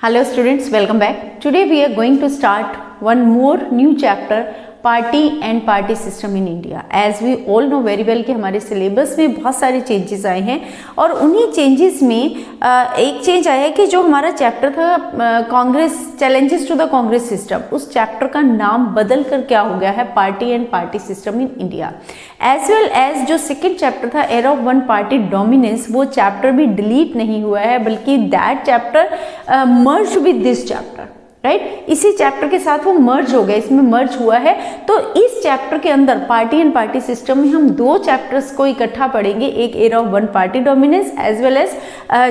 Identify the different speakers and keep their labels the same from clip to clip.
Speaker 1: Hello students, welcome back. Today we are going to start one more new chapter, party and party system in India. As we all know very well कि हमारे syllabus में बहुत सारे changes आए हैं और उन्हीं changes में एक चेंज आया है कि जो हमारा चैप्टर था Congress challenges to the Congress system, उस चैप्टर का नाम बदल कर क्या हो गया है, party and party system in India. As well as जो सेकेंड चैप्टर था era of one party dominance, वो चैप्टर भी डिलीट नहीं हुआ है बल्कि that chapter merge with this chapter, right इसी चैप्टर के साथ वो मर्ज हो गया, इसमें मर्ज हुआ है। तो इस चैप्टर के अंदर पार्टी एंड पार्टी सिस्टम में हम दो चैप्टर्स को इकट्ठा पढ़ेंगे, एक era of one party dominance as well as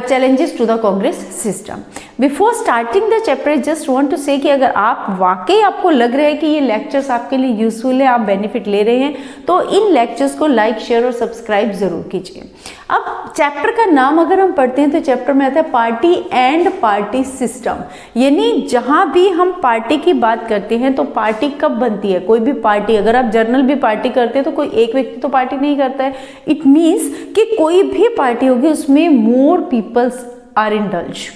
Speaker 1: challenges to the Congress system. Before starting the chapter just want to say कि अगर आप वाकई आपको लग रहा है कि ये लेक्चर्स आपके लिए यूजफुल है, आप बेनिफिट ले रहे हैं, तो इन लेक्चर्स को लाइक शेयर और सब्सक्राइब जरूर कीजिए। अब चैप्टर का नाम अगर हम पढ़ते हैं तो चैप्टर में आता है पार्टी एंड पार्टी सिस्टम, यानी जहां भी हम पार्टी की बात करते हैं तो पार्टी कब बनती है। कोई भी पार्टी, अगर आप जर्नल भी पार्टी करते हैं तो कोई एक व्यक्ति तो पार्टी नहीं करता है। इट मीन्स कि कोई भी पार्टी होगी उसमें मोर पीपल्स आर इंडल्ज,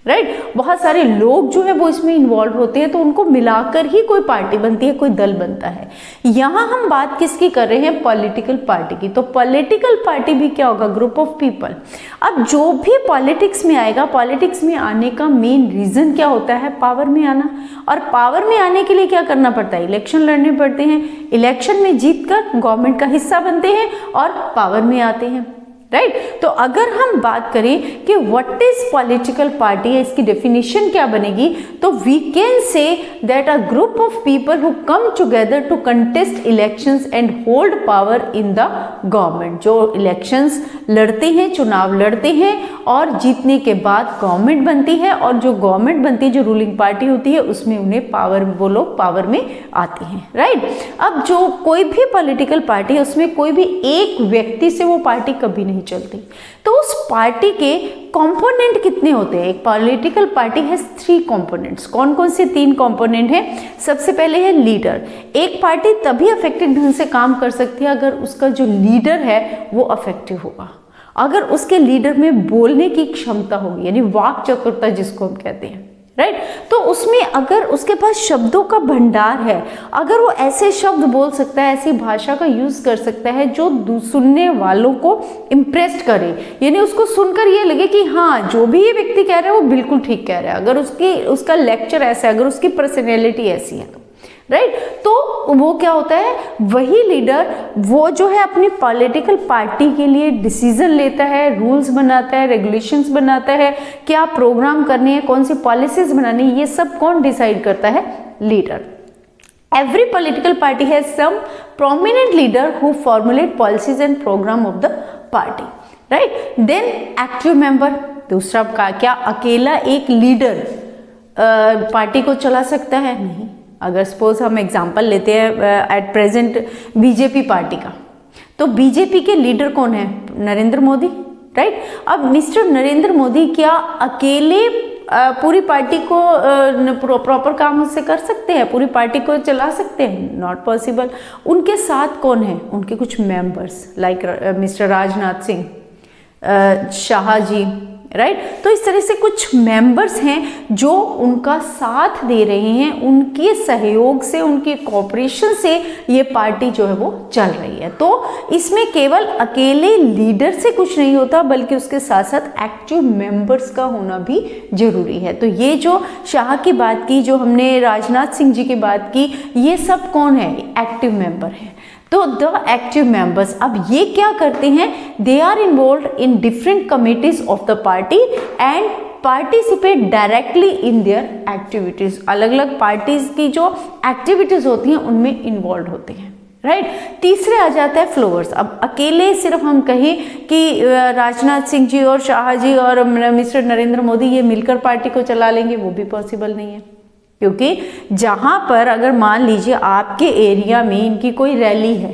Speaker 1: राइट बहुत सारे लोग जो है वो इसमें इन्वॉल्व होते हैं, तो उनको मिलाकर ही कोई पार्टी बनती है, कोई दल बनता है। यहाँ हम बात किसकी कर रहे हैं, पॉलिटिकल पार्टी की। तो पॉलिटिकल पार्टी भी क्या होगा, ग्रुप ऑफ पीपल। अब जो भी पॉलिटिक्स में आएगा, पॉलिटिक्स में आने का मेन रीजन क्या होता है, पावर में आना। और पावर में आने के लिए क्या करना पड़ता है, इलेक्शन लड़ने पड़ते हैं, इलेक्शन में जीतकर गवर्नमेंट का हिस्सा बनते हैं और पावर में आते हैं, राइट तो अगर हम बात करें कि व्हाट इज पॉलिटिकल पार्टी है, इसकी डेफिनेशन क्या बनेगी, तो we can say that a group of people who come together to contest elections and hold power in the government. जो इलेक्शंस लड़ते हैं, चुनाव लड़ते हैं और जीतने के बाद गवर्नमेंट बनती है, और जो गवर्नमेंट बनती है, जो रूलिंग पार्टी होती है, उसमें उन्हें पावर, वो लोग पावर में आते हैं, राइट। अब जो कोई भी पॉलिटिकल पार्टी है उसमें कोई भी एक व्यक्ति से वो पार्टी कभी नहीं चलती। तो उस पार्टी के कंपोनेंट कितने होते हैं, एक पॉलिटिकल पार्टी है 3 कंपोनेंट्स। कौन कौन से 3 कंपोनेंट हैं, सबसे पहले है लीडर। एक पार्टी तभी अफेक्टिव ढंग से काम कर सकती है अगर उसका जो लीडर है वो अफेक्टिव होगा, अगर उसके लीडर में बोलने की क्षमता होगी, यानी वाक चतुरता जिसको हम कहते हैं, राइट तो उसमें अगर उसके पास शब्दों का भंडार है, अगर वो ऐसे शब्द बोल सकता है, ऐसी भाषा का यूज कर सकता है जो सुनने वालों को इम्प्रेस करे, यानी उसको सुनकर ये लगे कि हाँ जो भी ये व्यक्ति कह रहा है वो बिल्कुल ठीक कह रहा है, अगर उसका लेक्चर ऐसा है, अगर उसकी पर्सनैलिटी ऐसी है, राइट तो वो क्या होता है, वही लीडर वो जो है अपनी पॉलिटिकल पार्टी के लिए डिसीजन लेता है, रूल्स बनाता है, रेगुलेशंस बनाता है, क्या प्रोग्राम करने हैं, कौन सी पॉलिसीज बनानी है, ये सब कौन डिसाइड करता है, leader. Every political party has some prominent leader who formulate policies and program of the party, right. Then active member, दूसरा क्या अकेला एक लीडर पार्टी को चला सकता है, नहीं। अगर सपोज हम एग्जांपल लेते हैं एट प्रेजेंट बीजेपी पार्टी का, तो बीजेपी के लीडर कौन है, नरेंद्र मोदी, राइट। अब मिस्टर नरेंद्र मोदी क्या अकेले पूरी पार्टी को प्रॉपर काम उससे कर सकते हैं, पूरी पार्टी को चला सकते हैं, नॉट पॉसिबल। उनके साथ कौन है, उनके कुछ members like mister Rajnath Singh, Shah ji, right तो इस तरह से कुछ मेंबर्स हैं जो उनका साथ दे रहे हैं, उनके सहयोग से, उनके कोऑपरेशन से ये पार्टी जो है वो चल रही है। तो इसमें केवल अकेले लीडर से कुछ नहीं होता बल्कि उसके साथ साथ एक्टिव मेंबर्स का होना भी जरूरी है। तो ये जो शाह की बात की, जो हमने राजनाथ सिंह जी की बात की, ये सब कौन है, एक्टिव मेंबर है। तो द एक्टिव मेंबर्स अब ये क्या करते हैं, they are involved in different committees of the party and participate directly in their activities. अलग अलग पार्टीज की जो एक्टिविटीज होती हैं उनमें इन्वॉल्व होते हैं, राइट। तीसरे आ जाता है फ्लोअर्स। अब अकेले सिर्फ हम कहें कि राजनाथ सिंह जी और शाह जी और मिस्टर नरेंद्र मोदी ये मिलकर पार्टी को चला लेंगे, वो भी पॉसिबल नहीं है, क्योंकि जहां पर अगर मान लीजिए आपके एरिया में इनकी कोई रैली है,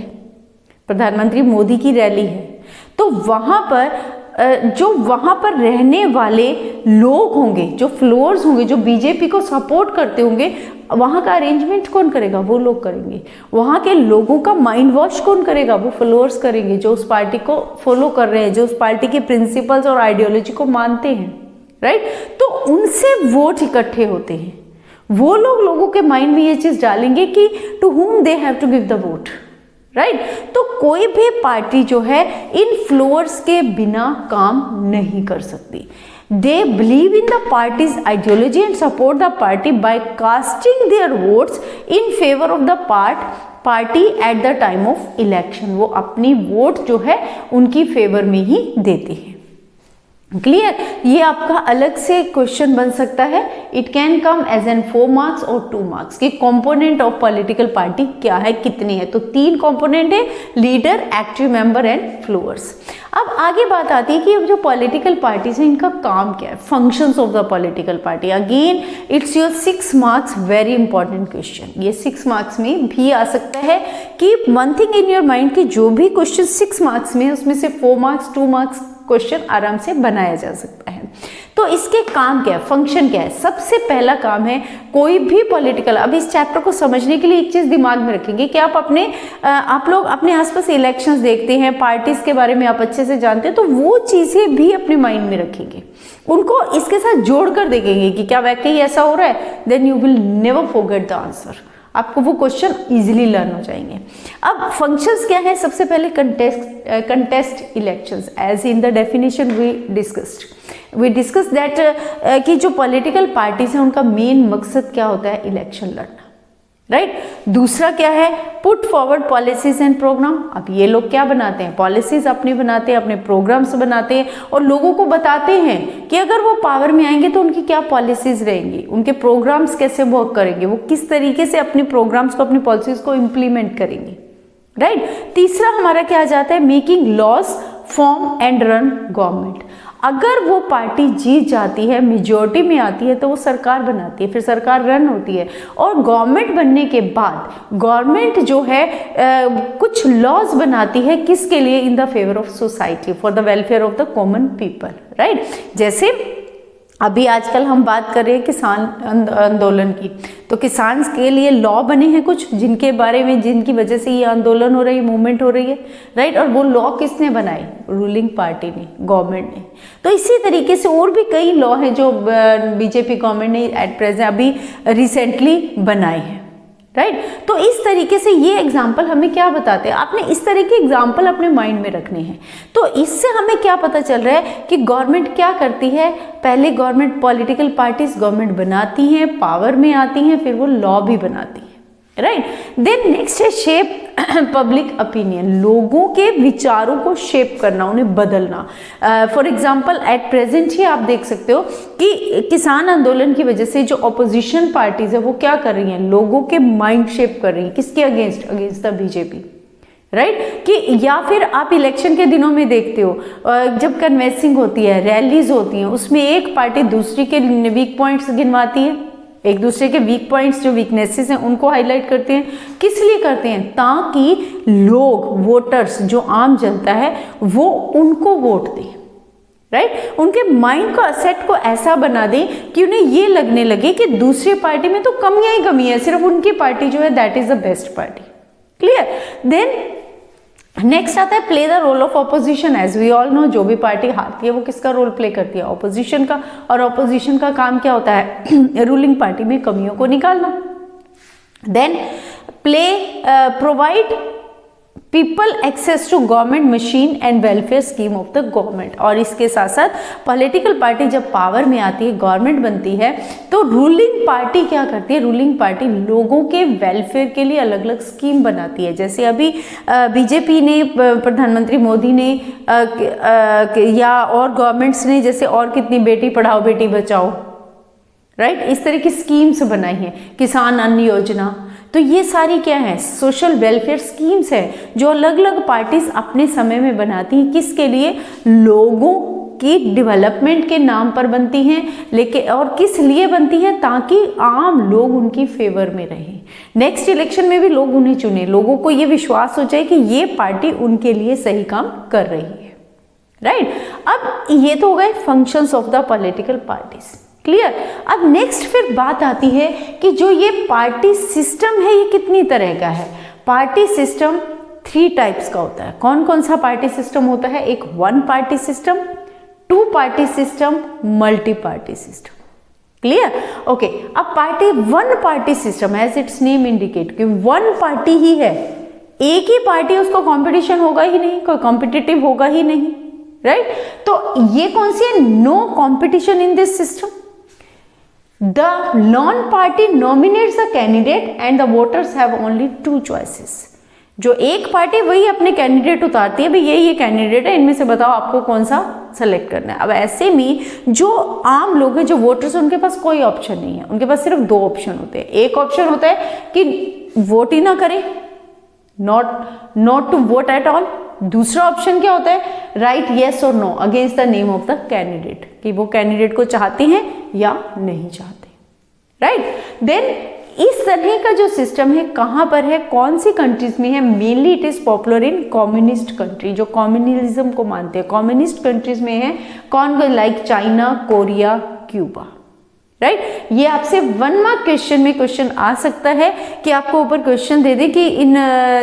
Speaker 1: प्रधानमंत्री मोदी की रैली है, तो वहां पर रहने वाले लोग होंगे, जो फ्लोअर्स होंगे, जो बीजेपी को सपोर्ट करते होंगे, वहां का अरेंजमेंट कौन करेगा, वो लोग करेंगे। वहां के लोगों का माइंड वॉश कौन करेगा, वो फ्लोअर्स करेंगे, जो उस पार्टी को फॉलो कर रहे हैं, जो उस पार्टी के प्रिंसिपल्स और आइडियोलॉजी को मानते हैं, राइट। तो उनसे वोट इकट्ठे होते हैं, वो लोगों के माइंड में ये चीज डालेंगे कि to whom they have to give the vote, right. तो कोई भी पार्टी जो है इन्फ्लुएंस के बिना काम नहीं कर सकती। They believe in the party's ideology and support the party by casting their votes in favour of the party at the time of election. वो अपनी वोट जो है उनकी फेवर में ही देते हैं। क्लियर। ये आपका अलग से क्वेश्चन बन सकता है। It can come as an 4 marks और 2 मार्क्स कि कंपोनेंट ऑफ पॉलिटिकल पार्टी क्या है, कितने हैं। तो 3 कंपोनेंट है, leader, active member and flowers. अब आगे बात आती है कि अब जो पॉलिटिकल पार्टीज हैं इनका काम क्या है, functions of the political party. Again it's your 6 marks, very important question. ये 6 मार्क्स में भी आ सकता है कि one thing in your mind कि जो भी क्वेश्चन 6 मार्क्स में उसमें से 4 मार्क्स 2 मार्क्स क्वेश्चन आराम से बनाया जा सकता है। तो इसके काम क्या है, फंक्शन क्या है। सबसे पहला काम है कोई भी पॉलिटिकल, अब इस चैप्टर को समझने के लिए एक चीज दिमाग में रखेंगे कि आप लोग अपने आसपास इलेक्शंस देखते हैं, पार्टीज के बारे में आप अच्छे से जानते हैं, तो वो चीजें भी अपने माइंड में रखेंगे, उनको इसके साथ जोड़कर देखेंगे कि क्या वाकई ऐसा हो रहा है। Then you will never forget the answer, आपको वो क्वेश्चन इजीली लर्न हो जाएंगे। अब फंक्शंस क्या है, सबसे पहले contest elections as in the definition we discuss that कि जो पॉलिटिकल पार्टीज हैं उनका मेन मकसद क्या होता है, इलेक्शन लड़ना, राइट। दूसरा क्या है, put forward policies and program. अब ये लोग क्या बनाते हैं, पॉलिसीज अपनी बनाते हैं, अपने प्रोग्राम्स बनाते हैं और लोगों को बताते हैं कि अगर वो पावर में आएंगे तो उनकी क्या पॉलिसीज रहेंगी, उनके प्रोग्राम्स कैसे वर्क करेंगे, वो किस तरीके से अपने प्रोग्राम्स को, अपनी पॉलिसीज को इम्प्लीमेंट करेंगे, राइट। तीसरा हमारा क्या आ जाता है, making laws, form and run government. अगर वो पार्टी जीत जाती है, मेजॉरिटी में आती है, तो वो सरकार बनाती है, फिर सरकार रन होती है और गवर्नमेंट बनने के बाद गवर्नमेंट जो है कुछ लॉज बनाती है, किसके लिए, in the favour of society, for the welfare of the common people, right. जैसे अभी आजकल हम बात कर रहे हैं किसान आंदोलन की, तो किसान के लिए लॉ बने हैं कुछ, जिनके बारे में, जिनकी वजह से ये आंदोलन हो रही है, मूवमेंट हो रही है, राइट। और वो लॉ किसने बनाए, रूलिंग पार्टी ने, गवर्नमेंट ने। तो इसी तरीके से और भी कई लॉ हैं जो बीजेपी गवर्नमेंट ने एट प्रेजेंट अभी रिसेंटली बनाए हैं, राइट। तो इस तरीके से ये एग्जाम्पल हमें क्या बताते हैं, आपने इस तरह के एग्जाम्पल अपने माइंड में रखने हैं। तो इससे हमें क्या पता चल रहा है कि गवर्नमेंट क्या करती है, पहले गवर्नमेंट, पॉलिटिकल पार्टीज गवर्नमेंट बनाती हैं, पावर में आती हैं, फिर वो लॉ भी बनाती है, राइट। देन नेक्स्ट है शेप पब्लिक ओपिनियन, लोगों के विचारों को शेप करना, उन्हें बदलना। फॉर एग्जांपल एट प्रेजेंट ही आप देख सकते हो कि किसान आंदोलन की वजह से जो ऑपोजिशन पार्टीज है वो क्या कर रही हैं, लोगों के माइंड शेप कर रही हैं, किसके अगेंस्ट द बीजेपी, राइट। कि या फिर आप इलेक्शन के दिनों में देखते हो जब कन्वेंसिंग होती है, रैलीज होती हैं, उसमें एक पार्टी दूसरी के वीक पॉइंट्स गिनवाती है, एक दूसरे के वीक पॉइंट्स, जो वीकनेसेस हैं उनको हाईलाइट करते हैं। किस लिए करते हैं, ताकि लोग, वोटर्स, जो आम जनता है वो उनको वोट दें, राइट। उनके माइंड को, असेट को ऐसा बना दें कि उन्हें ये लगने लगे कि दूसरी पार्टी में तो कमियां ही कमी है, सिर्फ उनकी पार्टी जो है that is the best party. Clear. Then next आता है play the role of opposition. As we all know, जो भी पार्टी हारती है वो किसका रोल प्ले करती है, ऑपोजिशन का। और ऑपोजिशन का काम क्या होता है, रूलिंग पार्टी में कमियों को निकालना। Then play provide people access to government machine and welfare scheme of the government. और इसके साथ साथ पॉलिटिकल पार्टी जब पावर में आती है, गवर्नमेंट बनती है, तो रूलिंग पार्टी क्या करती है, रूलिंग पार्टी लोगों के वेलफेयर के लिए अलग अलग स्कीम बनाती है। जैसे अभी बीजेपी ने, प्रधानमंत्री मोदी ने या और गवर्नमेंट्स ने, जैसे और कितनी बेटी पढ़ाओ बेटी बचाओ, राइट, इस तरह की स्कीम्स बनाई हैं, किसान अन्न योजना। तो ये सारी क्या है, सोशल वेलफेयर स्कीम्स है जो अलग अलग पार्टीज अपने समय में बनाती हैं, किसके लिए, लोगों की डेवलपमेंट के नाम पर बनती हैं, लेकिन और किस लिए बनती हैं, ताकि आम लोग उनकी फेवर में रहें, नेक्स्ट इलेक्शन में भी लोग उन्हें चुने, लोगों को ये विश्वास हो जाए कि ये पार्टी उनके लिए सही काम कर रही है, राइट। अब ये तो हो गए functions of the political parties. Clear. अब नेक्स्ट फिर बात आती है कि जो ये पार्टी सिस्टम है ये कितनी तरह का है। पार्टी सिस्टम 3 टाइप्स का होता है। कौन कौन सा पार्टी सिस्टम होता है, एक one party system, two party system, multi party system. Clear? Okay, अब party one party system as its name indicate कि वन पार्टी ही है, एक ही पार्टी, उसको कंपटीशन होगा ही नहीं, कोई कॉम्पिटिटिव होगा ही नहीं, राइट? तो ये कौन सी है? No competition in this system. The non party nominates a candidate and the voters have only two choices. जो एक पार्टी वही अपने कैंडिडेट उतारती है, भाई ये कैंडिडेट है, इनमें से बताओ आपको कौन सा सेलेक्ट करना है। अब ऐसे में जो आम लोग हैं, जो वोटर्स, उनके पास कोई ऑप्शन नहीं है, उनके पास सिर्फ दो ऑप्शन होते हैं। एक ऑप्शन होता है कि वोट ही ना करें, not to vote at all. दूसरा ऑप्शन क्या होता है? राइट येस और no against the name of the candidate, कि वो कैंडिडेट को चाहते हैं या नहीं चाहते, राइट? देन इस तरह का जो सिस्टम है कहां पर है, कौन सी कंट्रीज में है? Mainly it is popular in communist country, जो कम्युनलिज्म को मानते हैं, कम्युनिस्ट कंट्रीज में है। कौन? Like China, Korea, Cuba, right? ये आपसे 1 मार्क क्वेश्चन में क्वेश्चन आ सकता है कि आपको ऊपर क्वेश्चन दे दे कि इन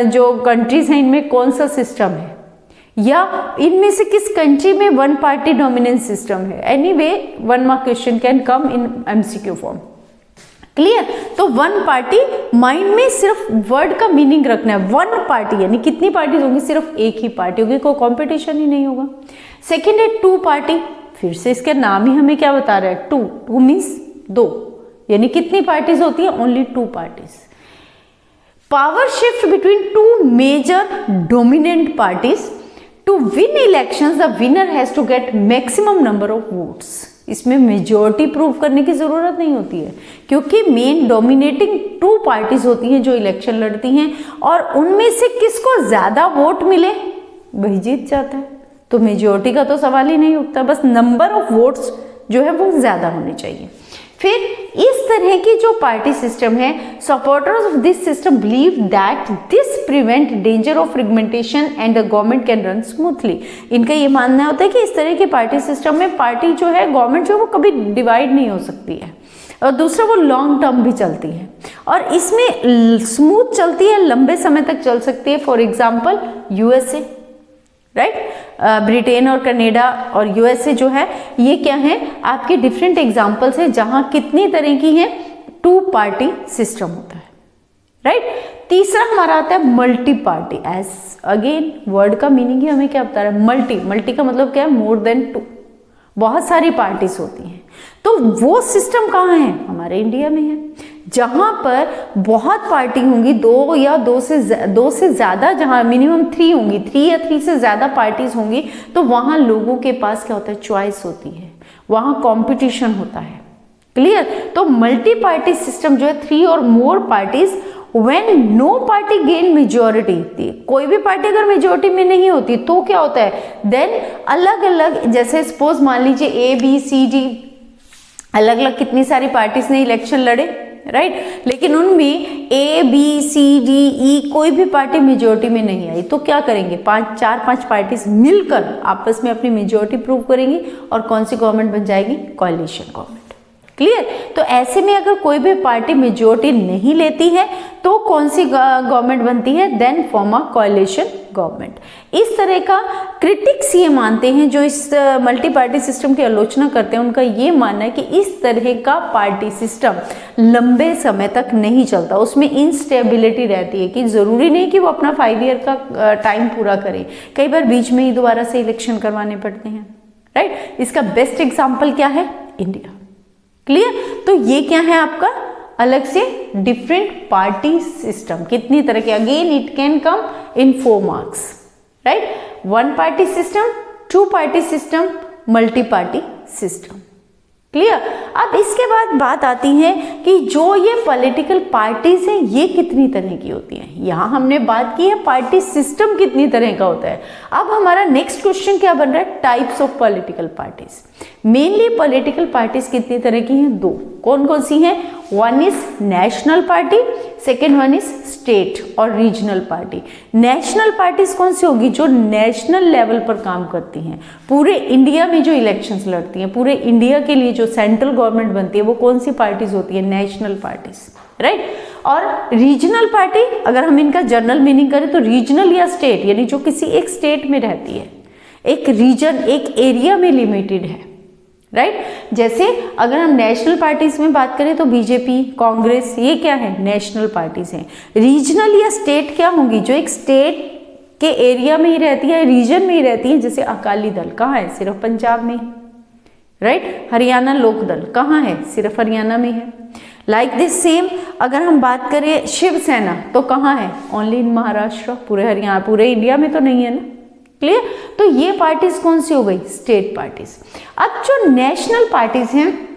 Speaker 1: जो कंट्रीज हैं इनमें कौन सा सिस्टम है, या इनमें से किस कंट्री में वन पार्टी डोमिनेंस सिस्टम है। Anyway 1 mark question can come in MCQ form. Clear? तो वन पार्टी, माइंड में सिर्फ वर्ड का मीनिंग रखना है। वन पार्टी यानी कितनी पार्टीज होंगी? सिर्फ एक ही पार्टी होगी, कोई कंपटीशन ही नहीं होगा। सेकेंड है टू पार्टी, फिर से इसके नाम ही हमें क्या बता रहा है? टू मीन्स दो, यानी कितनी पार्टीज होती है? Only two parties. Power shift between two major dominant parties to win elections, the winner has to get maximum number of votes. इसमें मेजॉरिटी प्रूव करने की जरूरत नहीं होती है, क्योंकि मेन डोमिनेटिंग टू पार्टीज होती हैं जो इलेक्शन लड़ती हैं, और उनमें से किसको ज्यादा वोट मिले वही जीत जाता है। तो मेजॉरिटी का तो सवाल ही नहीं उठता, बस नंबर ऑफ वोट्स जो है वो ज्यादा होने चाहिए। फिर इस तरह की जो पार्टी सिस्टम है, supporters of this system believe that this prevent danger of fragmentation and the government can run smoothly. इनका ये मानना होता है कि इस तरह के पार्टी सिस्टम में पार्टी जो है, गवर्नमेंट जो है वो कभी डिवाइड नहीं हो सकती है, और दूसरा वो लॉन्ग टर्म भी चलती है, और इसमें स्मूथ चलती है, लंबे समय तक चल सकती है। For example USA, right? Britain और कनाडा और यूएसए जो है, ये क्या है? आपके डिफरेंट एग्जांपल्स हैं जहां कितनी तरह की है टू पार्टी सिस्टम होता है, राइट? तीसरा हमारा आता है multi party. As again word का मीनिंग ही हमें क्या बता रहा है? मल्टी का मतलब क्या है? मोर देन टू, बहुत सारी पार्टीज होती हैं। तो वो सिस्टम कहाँ है? हमारे इंडिया में है, जहां पर बहुत पार्टी होंगी, दो से ज्यादा, जहां मिनिमम 3 होंगी, 3 या 3 से ज्यादा पार्टीज होंगी, तो वहां लोगों के पास क्या होता है? चॉइस होती है, वहां कंपटीशन होता है। क्लियर? तो मल्टी पार्टी सिस्टम जो है, 3 और more parties, when no party gain majority, कोई भी पार्टी अगर मेजोरिटी में नहीं होती तो क्या होता है? देन अलग अलग, जैसे सपोज मान लीजिए ABCD, अलग अलग कितनी सारी पार्टीज ने इलेक्शन लड़े, राइट? लेकिन उनमें ABCDE कोई भी पार्टी मेजोरिटी में नहीं आई, तो क्या करेंगे? 4-5 पार्टीज मिलकर आपस में अपनी मेजोरिटी प्रूव करेंगी, और कौन सी गवर्नमेंट बन जाएगी? कोalition गवर्नमेंट। क्लियर? तो ऐसे में अगर कोई भी पार्टी मेजोरिटी नहीं लेती है तो कौन सी गवर्नमेंट बनती है? Then form a coalition government. इस तरह का क्रिटिक्स ये मानते हैं, जो इस मल्टी पार्टी सिस्टम की आलोचना करते हैं, उनका ये मानना है कि इस तरह का पार्टी सिस्टम लंबे समय तक नहीं चलता, उसमें इंस्टेबिलिटी रहती है, कि जरूरी नहीं कि वो अपना 5 ईयर का टाइम पूरा करें, कई बार बीच में ही दोबारा से इलेक्शन करवाने पड़ते हैं, राइट? इसका बेस्ट एग्जाम्पल क्या है? इंडिया। क्लियर? तो ये क्या है आपका अलग से डिफरेंट पार्टी सिस्टम, कितनी तरह के? Again it can come in 4 marks, right? 1 party system, 2 party system, multi party system. Clear? अब इसके बाद बात आती है कि जो ये पॉलिटिकल पार्टीज हैं ये कितनी तरह की होती हैं। यहाँ हमने बात की है पार्टी सिस्टम कितनी तरह का होता है। अब हमारा नेक्स्ट क्वेश्चन क्या बन रहा है? Types of political parties. Mainly political parties कितनी तरह की हैं? 2। कौन कौन सी हैं? 1 is national party, second 1 is state और रीजनल पार्टी। नेशनल पार्टीज कौन सी होगी? जो नेशनल लेवल पर काम करती हैं, पूरे इंडिया में जो इलेक्शंस लड़ती हैं, पूरे इंडिया के लिए जो सेंट्रल गवर्नमेंट बनती है, वो कौन सी पार्टीज होती है? National parties, right? और रीजनल पार्टी, अगर हम इनका जनरल मीनिंग करें तो रीजनल या स्टेट, यानी जो किसी एक स्टेट में रहती है, एक रीजन, एक एरिया में लिमिटेड है, राइट। जैसे अगर हम नेशनल पार्टीज में बात करें तो बीजेपी, कांग्रेस, ये क्या है, नेशनल पार्टीज हैं। रीजनल या स्टेट क्या होंगी, जो एक स्टेट के एरिया में ही रहती है, रीजन में ही रहती है, जैसे अकाली दल कहाँ है, सिर्फ पंजाब में है, राइट। हरियाणा लोक दल कहाँ है, सिर्फ हरियाणा में है। लाइक दिस सेम अगर हम बात करें शिवसेना तो कहाँ है, ओनली इन महाराष्ट्र, पूरे हरियाणा, पूरे इंडिया में तो नहीं है ना, क्लियर। तो ये पार्टीज कौन सी हो गई, स्टेट पार्टीज। अब जो नेशनल पार्टीज हैं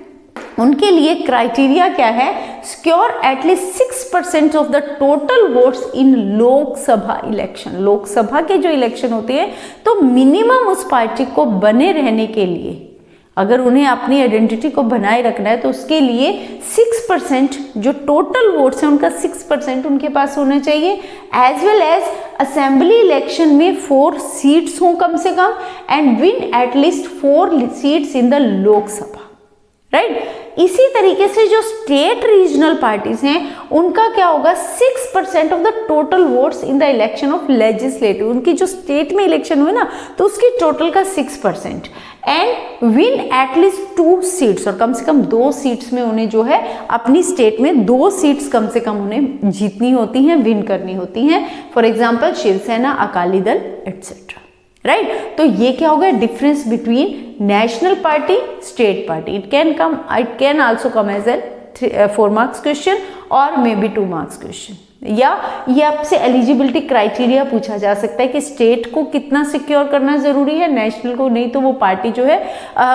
Speaker 1: उनके लिए क्राइटेरिया क्या है, secure at least 6% of the total votes in Lok Sabha election. Lok Sabha के जो इलेक्शन होते हैं तो मिनिमम उस पार्टी को बने रहने के लिए, अगर उन्हें अपनी आइडेंटिटी को बनाए रखना है तो उसके लिए 6% जो टोटल वोट्स हैं उनका 6% उनके पास होना चाहिए। As well as assembly election में 4 सीट्स हों कम से कम, and win at least 4 seats in the Lok Sabha, right. इसी तरीके से जो स्टेट रीजनल पार्टीज हैं उनका क्या होगा, 6% of the total votes in the election of legislative. उनकी जो स्टेट में इलेक्शन हुए ना तो उसकी टोटल का 6%, एंड विन एटलीस्ट 2 सीट्स, और कम से कम 2 सीट्स में उन्हें जो है अपनी स्टेट में 2 सीट्स कम से कम उन्हें जीतनी होती हैं, विन करनी होती हैं। For example Shiv Sena, Akali Dal etcetera, right. तो ये क्या होगा, difference between national party, state party. It can also come as a 4 marks question और मे बी 2 मार्क्स क्वेश्चन, या ये आपसे एलिजिबिलिटी क्राइटेरिया पूछा जा सकता है कि स्टेट को कितना सिक्योर करना जरूरी है, नेशनल को नहीं तो वो पार्टी जो है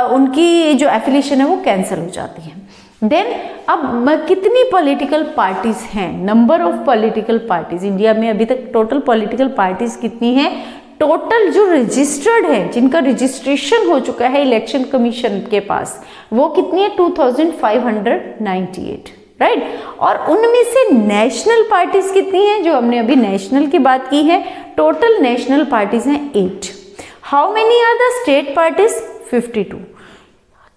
Speaker 1: उनकी जो एफिलिएशन है वो कैंसिल हो जाती है। देन अब कितनी पॉलिटिकल पार्टीज हैं, number of political parties India में अभी तक टोटल पॉलिटिकल पार्टीज कितनी है, टोटल जो रजिस्टर्ड है, जिनका रजिस्ट्रेशन हो चुका है इलेक्शन कमीशन के पास, वो कितनी है, 2598, राइट। और उनमें से नेशनल पार्टीज कितनी हैं, जो हमने अभी नेशनल की बात की है, टोटल नेशनल पार्टीज हैं 8। How many are the state parties, 52।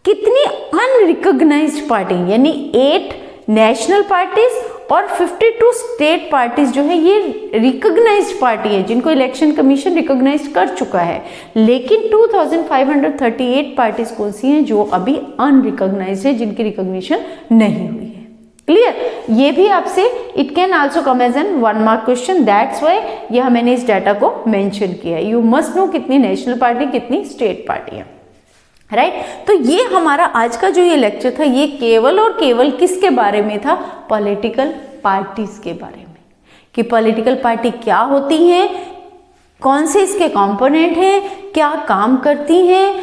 Speaker 1: कितनी अनरिकॉग्नाइज्ड पार्टी, यानी 8 नेशनल पार्टीज और 52 स्टेट पार्टीज जो है ये रिकॉग्नाइज्ड पार्टी है, जिनको इलेक्शन कमीशन रिकॉग्नाइज कर चुका है। लेकिन 2538 पार्टीज कौन सी हैं, जो अभी अनरिकॉग्नाइज्ड है, जिनकी रिकॉग्निशन नहीं हुई है, क्लियर। ये भी आपसे it can also come as an 1 mark question, that's why यह मैंने इस डाटा को मेंशन किया है। यू मस्ट नो कितनी नेशनल पार्टी, कितनी स्टेट पार्टी है, राइट। तो ये हमारा आज का जो ये लेक्चर था ये केवल और केवल किसके बारे में था, पॉलिटिकल पार्टीज के बारे में, कि पॉलिटिकल पार्टी क्या होती हैं, कौन से इसके कंपोनेंट हैं, क्या काम करती हैं,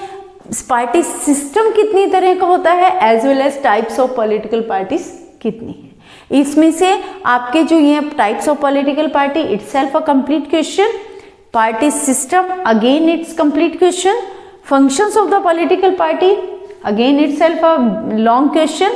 Speaker 1: पार्टी सिस्टम कितनी तरह का होता है, as well as types of political parties कितनी है। इसमें से आपके जो ये types of political party itself a complete question, party system again it's complete question, functions of the political party again itself a long question,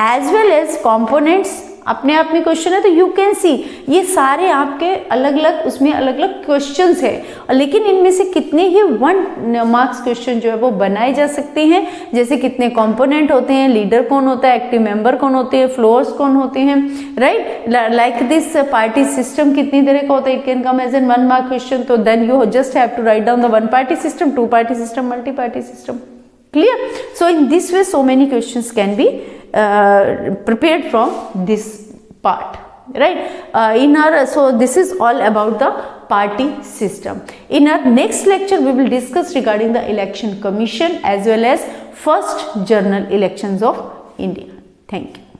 Speaker 1: as well as components अपने आप में क्वेश्चन है। तो यू कैन सी ये सारे आपके अलग अलग उसमें अलग अलग क्वेश्चंस है, लेकिन इनमें से कितने ही 1 मार्क्स क्वेश्चन जो है वो बनाए जा सकते हैं, जैसे कितने कंपोनेंट होते हैं, लीडर कौन होता है, एक्टिव मेंबर कौन होते हैं, फ्लोर्स कौन होते हैं, right. Like this party system कितनी तरह का होता है, it can come as an 1 mark question. तो then you just have to write down the 1 party system, 2 party system, multi party system, clear. So in this way so many questions can be prepared from this part, right. So this is all about the party system. In our next lecture we will discuss regarding the election commission as well as first general elections of India. Thank you.